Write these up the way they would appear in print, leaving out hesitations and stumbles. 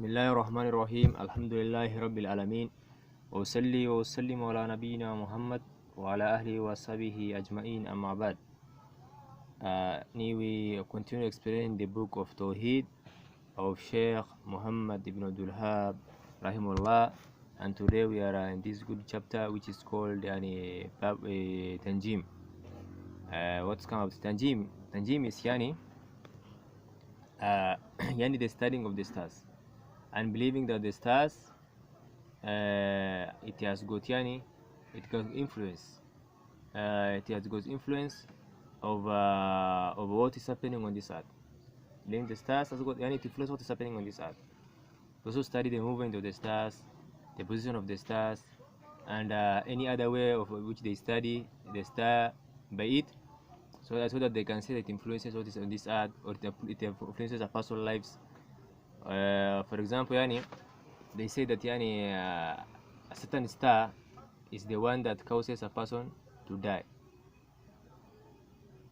بسم الله الرحمن الرحيم الحمد لله رب العالمين وأصلي وأسلم على نبينا محمد وعلى أهله وصحبه أجمعين أما بعد. We continue explaining the book of Tawheed of Sheikh Muhammad ibn Abdul Wahhab rahimahullah, and today we are in this good chapter which is called Tanjeem. What's come of Tanjeem? Tanjeem is yani the studying of the stars and believing that the stars it has got influence of what is happening on this earth. Believing the stars has got influence what is happening on this earth. Also study the movement of the stars, the position of the stars, and any other way of which they study the star by it, so that they can say that it influences what is on this earth, or it influences our personal lives. For example, they say that a certain star is the one that causes a person to die,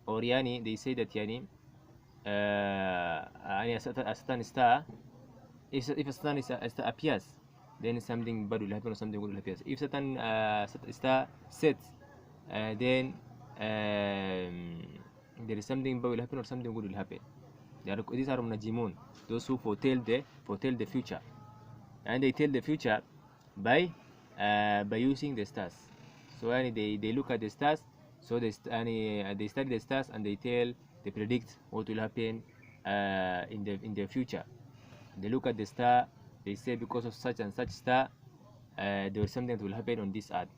or they say that a certain star, if a certain star appears, then something bad will happen or something good will happen. If certain star sets, then there is something bad will happen or something good will happen. These are munajimun, those who foretell the future, and they tell the future by using the stars. So they look at the stars, so they study the stars, and they predict what will happen in the future. They look at the star, they say because of such and such star there is something that will happen on this earth,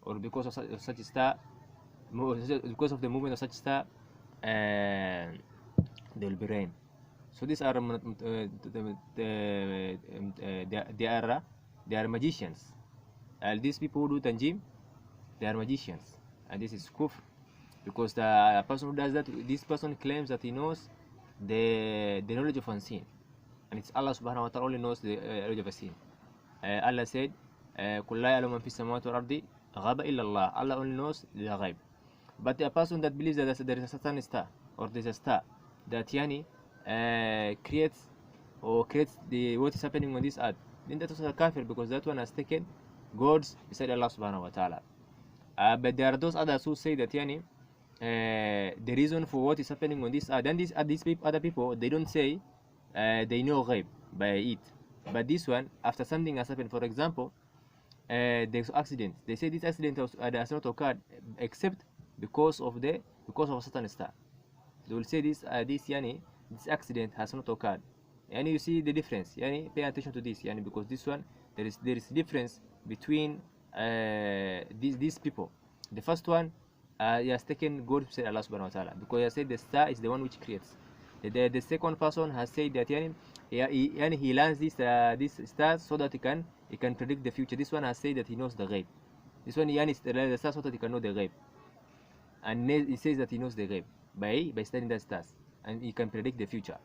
or because of such a star, because of the movement of such star there will be rain. So these are they are magicians. These people who do Tanjeem, they are magicians, and this is kufr, because the person who does that, this person claims that he knows the knowledge of unseen, and it's Allah subhanahu wa ta'ala only knows the knowledge of unseen. Allah said, قُلْ لَا يَعْلَمُ مَنْ فِي السَّمَاوَاتِ وَالْأَرْضِ غَيْبَ إِلَّا اللَّهُ. Allah only knows the ghaib. But a person that believes that there is a certain star, or there is a star that creates what is happening on this earth, then that is a kafir, because that one has taken gods beside Allah subhanahu wa ta'ala. But there are those others who say that the reason for what is happening on this earth, and these other people, they don't say they know ghaib by it, but this one, after something has happened, for example, there's accident, they say this accident has not occurred except because of a certain star. They will say this accident has not occurred, and you see the difference. Pay attention to this, because this one, there is difference between these people. The first one, he has taken God to say Allah subhanahu wa ta'ala, because he has said the star is the one which creates. The second person has said that he learns this star so that he can predict the future. This one has said that he knows the ghaib. This one the star so that he can know the ghaib, and he says that he knows the ghaib by studying the stars, and he can predict the future.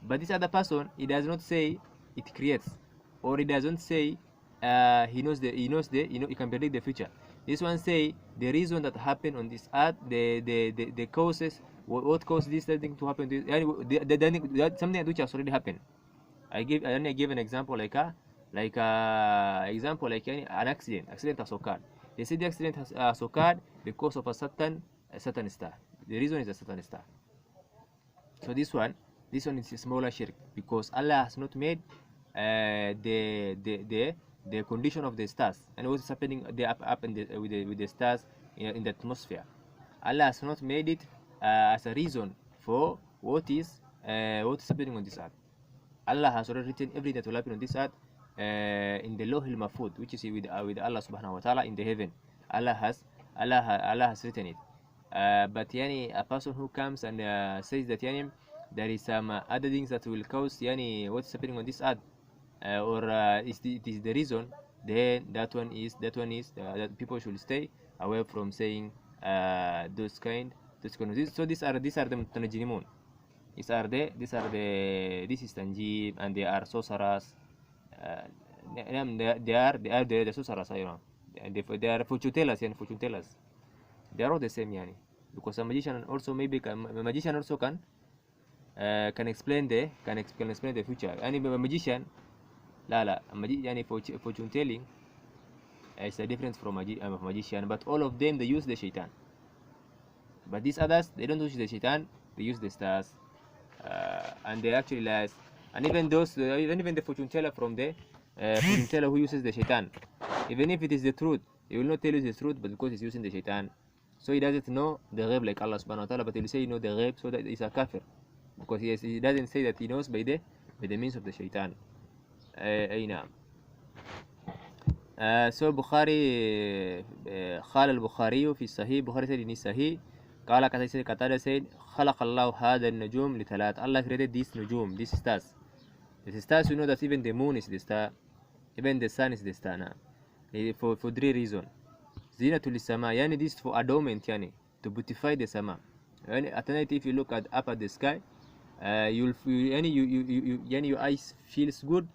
But this other person, he does not say it creates, or he doesn't say he can predict the future. This one say the reason that happened on this earth, the causes, what caused this thing to happen, something which has already happened. I give an example like an accident has occurred. They say the accident has occurred because of a certain star. The reason is a certain star. So this one is a smaller shirk, because Allah has not made the condition of the stars and what is happening up with the stars in the atmosphere. Allah has not made it as a reason for what is happening on this earth. Allah has already written everything that will happen on this earth in the Lawhil Mahfud, which is with Allah subhanahu wa ta'ala in the heaven. Allah has written it. But a person who comes and says that there is some other things that will cause what is happening on this earth, or it is the reason, then that one is that people should stay away from saying those kind of things. So these are the Tanjimun. This is Tanjim, and they are sorcerers. They are the sorcerers, they are fortune tellers. They are all the same, because a magician also can explain the future. Any magician لا يعني fortune telling is a difference from magician, but all of them they use the shaitan. But these others, they don't use the shaitan, they use the stars, and they actually lies. And even those, even the fortune teller from the fortune teller who uses the shaitan, even if it is the truth, he will not tell you the truth, but because he's using the shaitan, so he doesn't know the ghaib like Allah subhanahu wa ta'ala, but he will say, you know, the ghaib, so that he's a kafir, because he doesn't say that he knows by the means of the shaitan. أي نعم. So Bukhari, قال البخاري في الصحيح, Bukhari said in his Sahih, قال Qatada said, خلق الله هذا النجوم لثلاث. Allah created these nujum, these stars. The stars, you know that even the moon is the star, even the sun is the star now. For 3 reasons. زينة للسماء, yani this is for adornment, yani to beautify the sama. At night, if you look up at the sky, you'll feel, yani your eyes feels good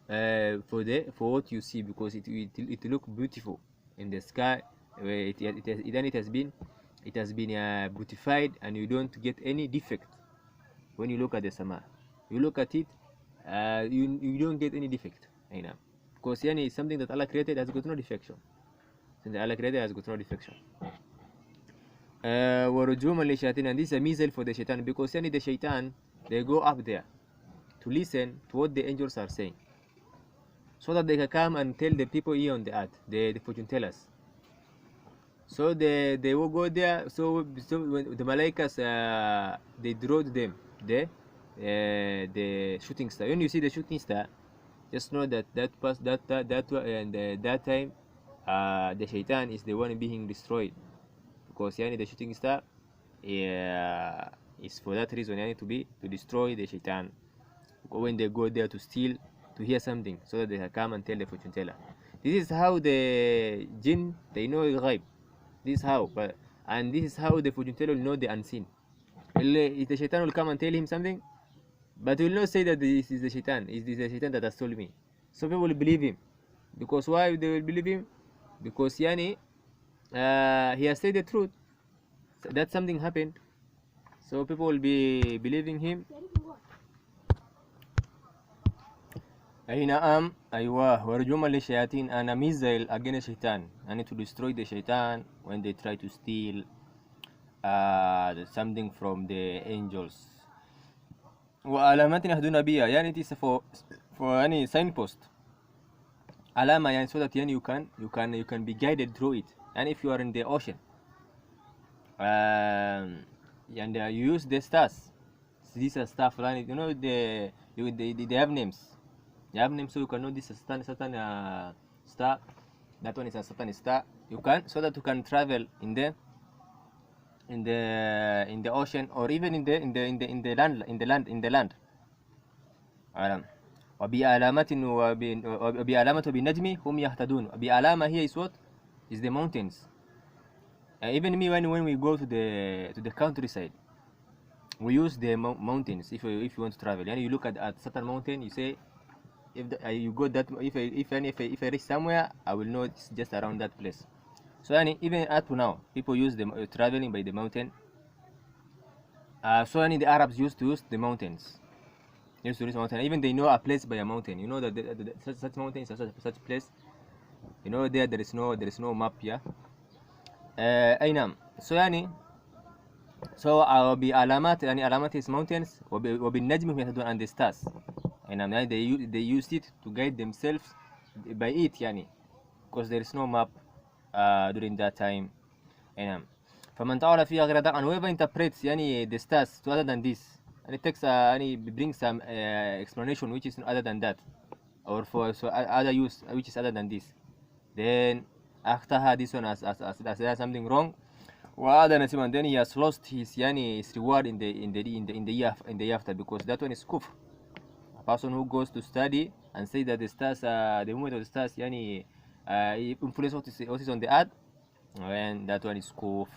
for what you see, because it look beautiful in the sky. It has been beautified, and you don't get any defect when you look at the sama. You look at it, you don't get any defect, because it's something that Allah created has got no defection. Something Allah created has got no defection. ورجوما للشياطين, and this is a missile for the shaitan, because the shaitan, they go up there to listen to what the angels are saying, so that they can come and tell the people here on the earth, the fortune tellers. So they will go there. So when the malaikas, they draw them the shooting star. When you see the shooting star, just know that that time the shaitan is the one being destroyed, because the shooting star is for that reason, to destroy the shaitan. When they go there to steal, to hear something, so that they can come and tell the fortune teller. This is how the jinn, they know ghaib. This is how, and this is how the fortune teller will know the unseen. The shaitan will come and tell him something, but he will not say that this is the shaitan. It is the shaitan that has told me. So people will believe him. Because why they will believe him? Because he has said the truth. So that something happened. So people will be believing him. أيوة ورجوما للشياطين, and a missile against shaitan, and to destroy the shaitan when they try to steal something from the angels. وعلامات يهدون بها, it is for any signpost. علامة, so that you can be guided through it. And if you are in the ocean, and you use the stars, these are stuff, they have names. They have names, so you can know this is certain star. That one is a certain star. You can, so that you can travel in the ocean, or even in the land. وبعلامات وبالنجم هم يهتدون. بعلامة here is what? Is the mountains. Even me, when we go to the countryside, we use the mountains. If you want to travel, and you look at certain mountain, you say, you go that, if I reach somewhere, I will know it's just around that place. So even up to now, people use the traveling by the mountain. So the Arabs used to use the mountains. Used to use mountain. Even they know a place by a mountain. You know that such mountain is such place. You know there is no map. Yeah. أي So so بعلامات, علامات is mountains, وبالنجم هم يهتدون, and the stars. They used it to guide themselves by it, because there is no map during that time. فمن تعالى فيها غير ذلك, and whoever interprets the stars to other than this, and it takes brings some explanation which is other than that, or for other use which is other than this, then after this one as something wrong, and then he has lost his reward in the year after, because that one is kufr. A person who goes to study and say that the stars, the movement of the stars, influence what is on the earth, and that one is kufr.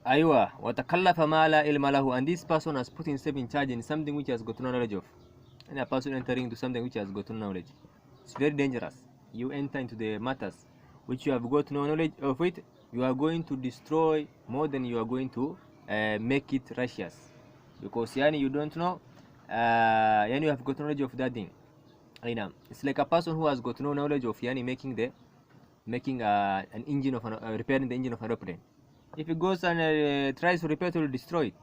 Aywa, وتكلف ما لا علم له, and this person has put himself in charge in something which he has got no knowledge of. And a person entering into something which he has got no knowledge, it's very dangerous. You enter into the matters which you have got no knowledge of it, you are going to destroy more than you are going to make it righteous, because yani you don't know, yani you have got knowledge of that thing. It's like a person who has got no knowledge of yani making an engine of repairing the engine of an airplane. If he goes and tries to repair it, will destroy it.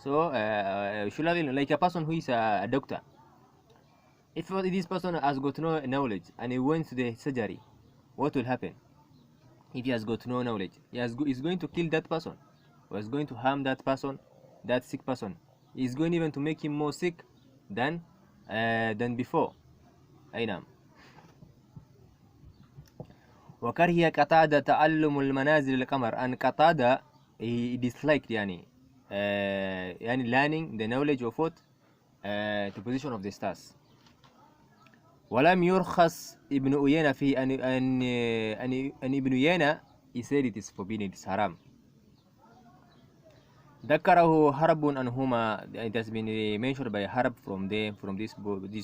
So like a person who is a doctor, if this person has got no knowledge and he went to the surgery, what will happen? If he has got no knowledge, he's going to kill that person, or is going to harm that person, that sick person. He's going even to make him more sick than before. أي وكره قتادة تعلم المنازل القمر, and Qatada, he disliked learning the knowledge of what, the position of the stars. ولم يرخص ابن أيينة فيه أن ابن أيينة, he said it is forbidden, it is haram. ذكره حرب عنهما, it has been mentioned by Harb from these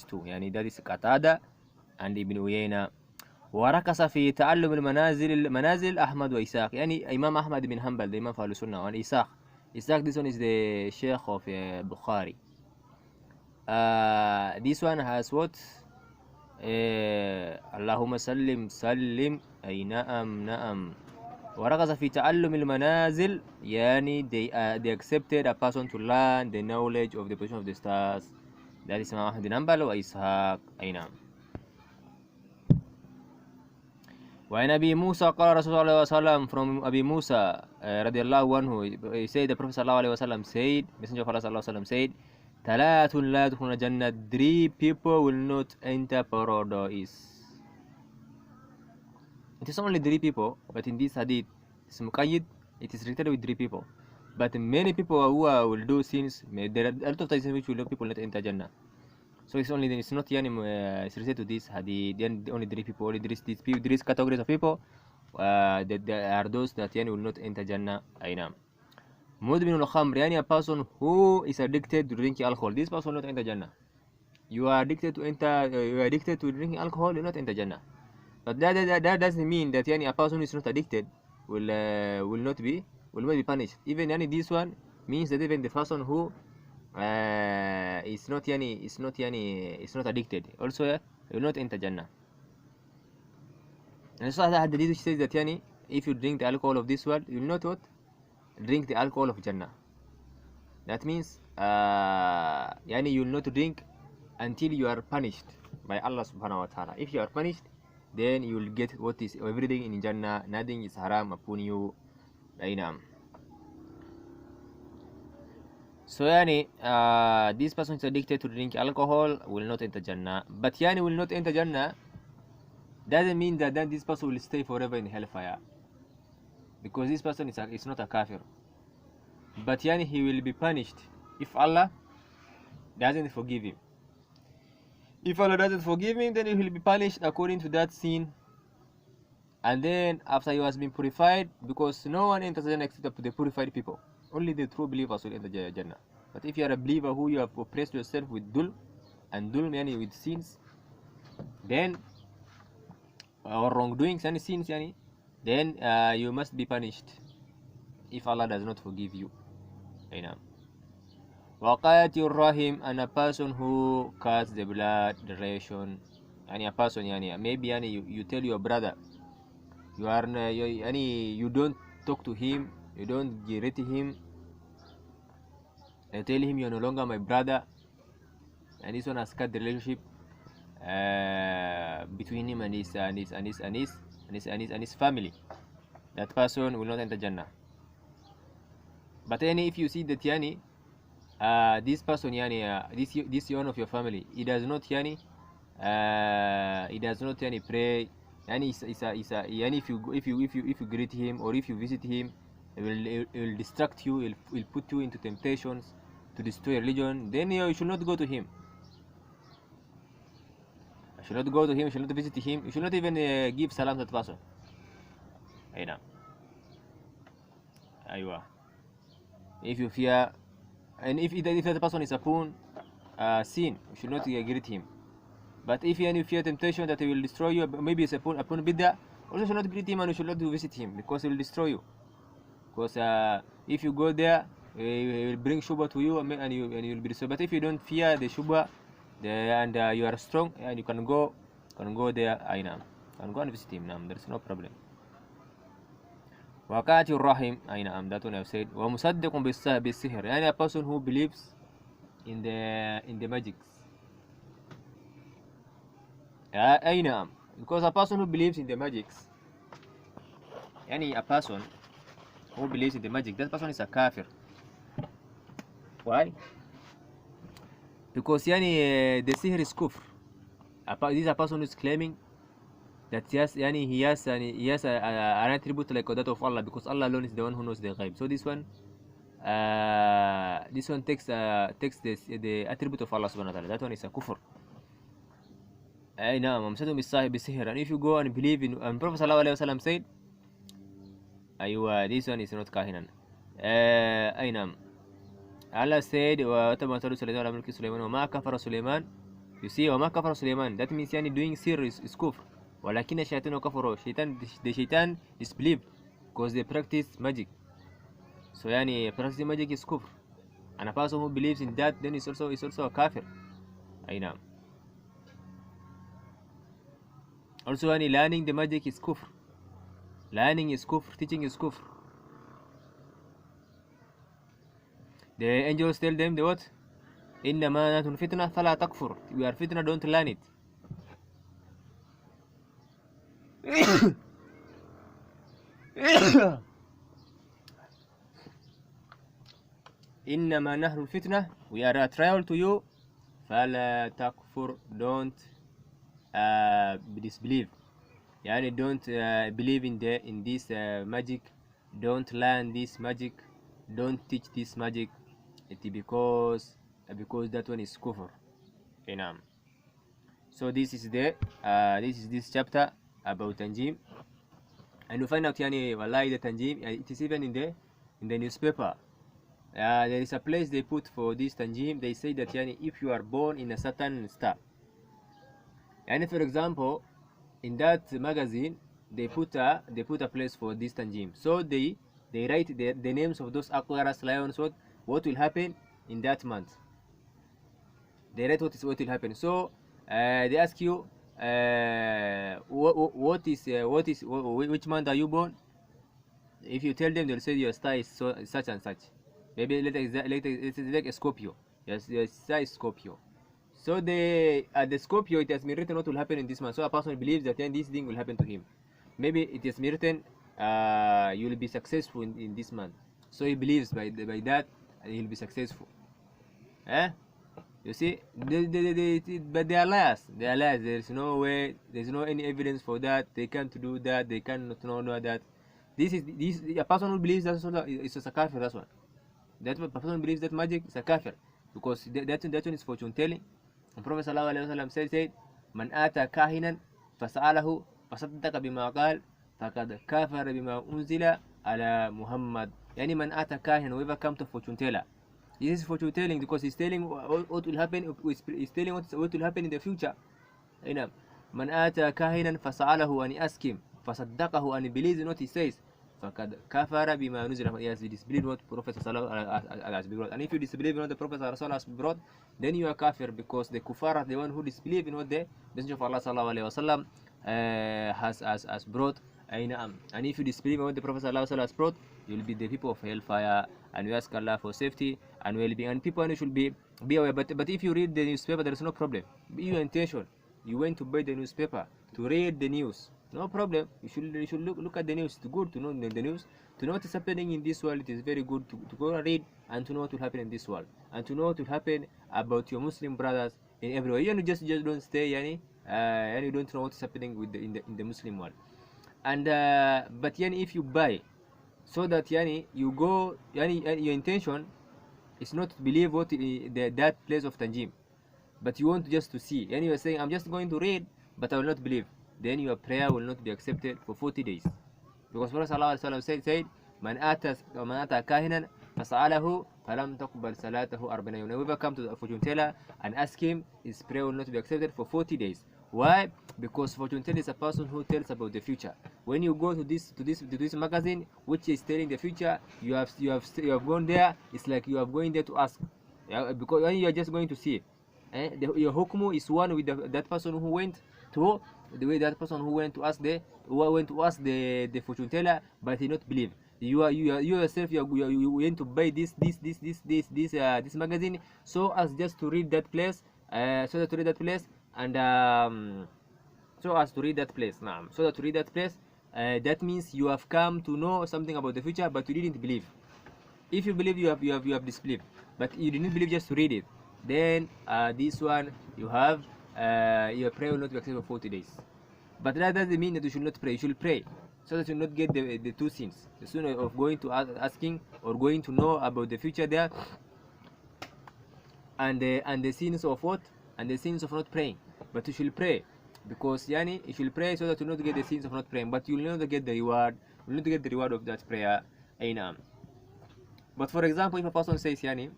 two, that is Qatada and Ibn Uyayna. وركز في تعلم المنازل أحمد وإسحاق, Imam Ahmad bin Hanbal, the Imam of Al-Sunnah, and Ishaq, this one is the Sheikh of Bukhari. This one has what? اللهم سلم أي نعم. وركز في تعلم المنازل, they accepted a person to learn the knowledge of the position of the stars, that is Imam Ahmad bin Hanbal وإسحاق. أي نعم. وعن أبي موسى قال رسول الله صلى الله عليه وسلم, from Abi Musa رضي الله عنه, he said, the Prophet صلى الله عليه وسلم said, Messenger of Allah صلى الله عليه وسلم said, ثلاث لا يدخلون الجنة, 3 people will not enter paradise. It is only 3 people, but in this hadith, it's muqayyid, it is related with 3 people. But many people who will do sins, there are a lot of times in which people not enter Jannah. So it's not it's related to this hadith. Then only 3 people, only these categories of people, that are those that will not enter Jannah. Aynam. Mudmin al-khamr, a person who is addicted to drinking alcohol, this person will not enter Jannah. You are addicted to drinking alcohol, you will not enter Jannah. But that doesn't mean that a person who is not addicted will not be punished. Even this one means that even the person who is not addicted also will not enter Jannah. And so the hadith says that if you drink the alcohol of this world, you will not drink the alcohol of Jannah. That means you will not drink until you are punished by Allah subhanahu wa ta'ala. If you are punished, then you will get what is everything in Jannah, nothing is haram upon you. Aynam. So this person is addicted to drink alcohol, will not enter Jannah. But will not enter Jannah doesn't mean that then this person will stay forever in hellfire, because this person is not a kafir. But he will be punished if Allah doesn't forgive him. If Allah doesn't forgive him, then he will be punished according to that sin. And then after he has been purified, because no one enters Jannah except the purified people, only the true believers will enter Jannah. But if you are a believer who you have oppressed yourself with dhulm, and dhulm with sins, then or wrongdoings and sins, then you must be punished if Allah does not forgive you. Waqatil rahim, and a person who cuts the blood relation, a person maybe you tell your brother you don't talk to him, you don't greet him, and tell him you're no longer my brother, and this one has cut the relationship between him and his family. That person will not enter Jannah. But if you see that this person this one of your family, he does not pray, if you greet him or if you visit him, it will distract you, it will put you into temptations to destroy religion, then you should not go to him. You should not go to him, you should not visit him, you should not even give salam to that person. If you fear, and if that person is upon sin, you should not greet him. But if you fear temptation that he will destroy you, maybe it's upon bid'ah, also should not greet him and you should not visit him, because he will destroy you. Because If you go there, he will bring shubha to you, and you will be so. But if you don't fear the shubha, and you are strong, and you can go there. Aina, can go and visit him. There is no problem. وقعت الرحم أي نعم, that one I've said. ومصدق بالسحر, يعني a person who believes in the magics. أي نعم, because a person who believes in the magics, يعني a person who believes in the magic, that person is a kafir. Why? Because يعني the sihr is kufr. This is a person who is claiming that yes, yani he has an attribute like that of Allah, because Allah alone is the one who knows the ghaib. So this one takes the attribute of Allah subhanahu wa ta'ala. That one is a kufr. نعم, ومسدهم بالسحر. And if you go and believe in, and Prophet sallallahu alaihi wasallam said, this one is not kahinan. نعم, Allah said, وَتَبَّ مَثَلُ سُلَيْمَانَ عَلَى مُلْكِ سُلَيْمَانَ وَمَا كَفَرَ سُلَيْمَانَ. You see, وَمَا كَفَرَ سُلَيْمَانَ, that means yani doing sir is kufr. ولكن الشيطان كفروا, the shaitan disbelieved because they practice magic. So yani practicing magic is kufr, and a person who believes in that then is also a kafir. نعم. Also yani learning the magic is kufr. Learning is kufr, teaching is kufr. The angels tell them the what? إنما نحن فتنة فلا تكفر. We are fitna, don't learn it. إنما نحن فتنة, we are a trial to you. فلا تكفر, don't disbelieve. يعني don't believe in this magic, don't learn this magic, don't teach this magic. Because that one is kufr. So this is this chapter about Tanjeem, and you find out yani wallahi the Tanjeem, it is even in the newspaper. There is a place they put for this Tanjeem. They say that yani if you are born in a certain star, and for example in that magazine they put a place for this Tanjeem. So they write the names of those aquarius, lions, what will happen in that month. They write what will happen. So they ask you which month are you born? If you tell them, they'll say your star is such and such. Maybe it's like a Scorpio. Yes, your star is Scorpio. So the Scorpio, it has been written what will happen in this month. So a person believes that then this thing will happen to him. Maybe it has been written you will be successful in this month. So he believes by that he'll be successful. You see, but they are liars. They are liars. There's no way. There's no any evidence for that. They can't do that. They cannot know that. This a person who believes that is a kafir. That's one. That a person who believes that magic is a kafir, because that one is fortune telling. And Prophet sallallahu alaihi wasallam said, "Man ata kahinan fas'alahu fasaddaqa bima qal faqad kafara bima unzila ala Muhammad." Yani man ata kahinan, whoever come to fortune teller. This is fortune telling because he's telling what will happen. He's telling what will happen in the future. Man ata kahinan fas'alahu, and he ask him, fasaddaqahu, and he believes in what he says, faqad kafara bima nuzila. He has disbelieved what Prophet has brought. And if you disbelieve in what the Prophet has brought, then you are kafir, because the kuffar are the one who disbelieve in what the Messenger of Allah sallallahu alaihi wasallam has brought. And if you disbelieve in what the Prophet has brought, you will be the people of hellfire. And we ask Allah for safety and well-being, and people should be aware. But if you read the newspaper, there is no problem. Be your intention. You went to buy the newspaper to read the news, no problem. You should look at the news. It's good to know the news, to know what is happening in this world. It is very good to go and read, and to know what will happen in this world, and to know what will happen about your Muslim brothers in everywhere. You just don't stay and you don't know what is happening in the Muslim world. And but if you buy, so that you go, your intention is not to believe what that place of Tanjeem, but you want just to see, and you are saying, I'm just going to read, but I will not believe, then your prayer will not be accepted for 40 days. Because Prophet said, Man ata kahinan fas'alahu falam taqbal salatahu 40 yawm. Whoever come to the fortune teller and ask him, his prayer will not be accepted for 40 days. Why? Because fortune teller is a person who tells about the future. When you go to this magazine which is telling the future, you have gone there. It's like you are going there to ask, yeah, because when you are just going to see, your hukmu is one with that person who went to the way that person who went to ask the fortune teller, but he not believe. You yourself, you went to buy this magazine so as just to read that place, so that to read that place, and so as to read that place. Now, so that to read that place, that means you have come to know something about the future, but you didn't believe. If you believe, you have disbelieved, but you didn't believe just to read it. Then this one you have your prayer will not be accepted for 40 days. But that doesn't mean that you should not pray. You should pray so that you not get the two sins. The sin of going to asking or going to know about the future there, and the sins of what? And the sins of not praying. But you should pray, because yani you should pray so that you not get the sins of not praying, but you will not get the reward. You will not get the reward of that prayer. Ainam. But for example, if a person says yani,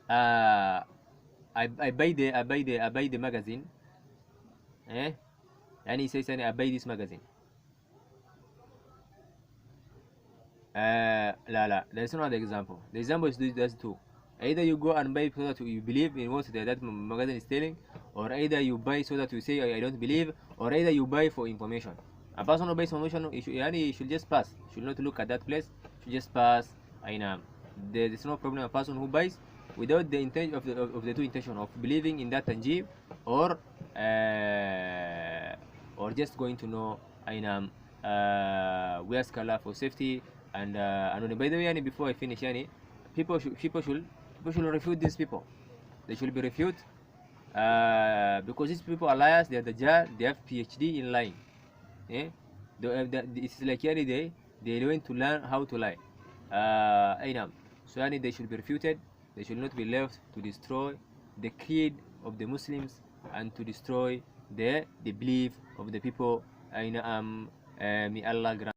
I buy the magazine, and he says yani, I buy this magazine. La, there's another example. The example is there's two. Either you go and buy so that you believe in what that magazine is telling, or either you buy so that you say I don't believe, or either you buy for information. A person who buys information, he should just pass. Should not look at that place. Should just pass. There's no problem. A person who buys without the intention of the two intention of believing in that Tanjeem, or just going to know we ask Allah for safety. And by the way, yani, before I finish, yani, people should refute these people. They should be refuted, because these people are liars. They are Dajjal. They have PhD in lying. It's like yani, they went to learn how to lie. So yani, they should be refuted. They should not be left to destroy the creed of the Muslims and to destroy the belief of the people. May Allah grant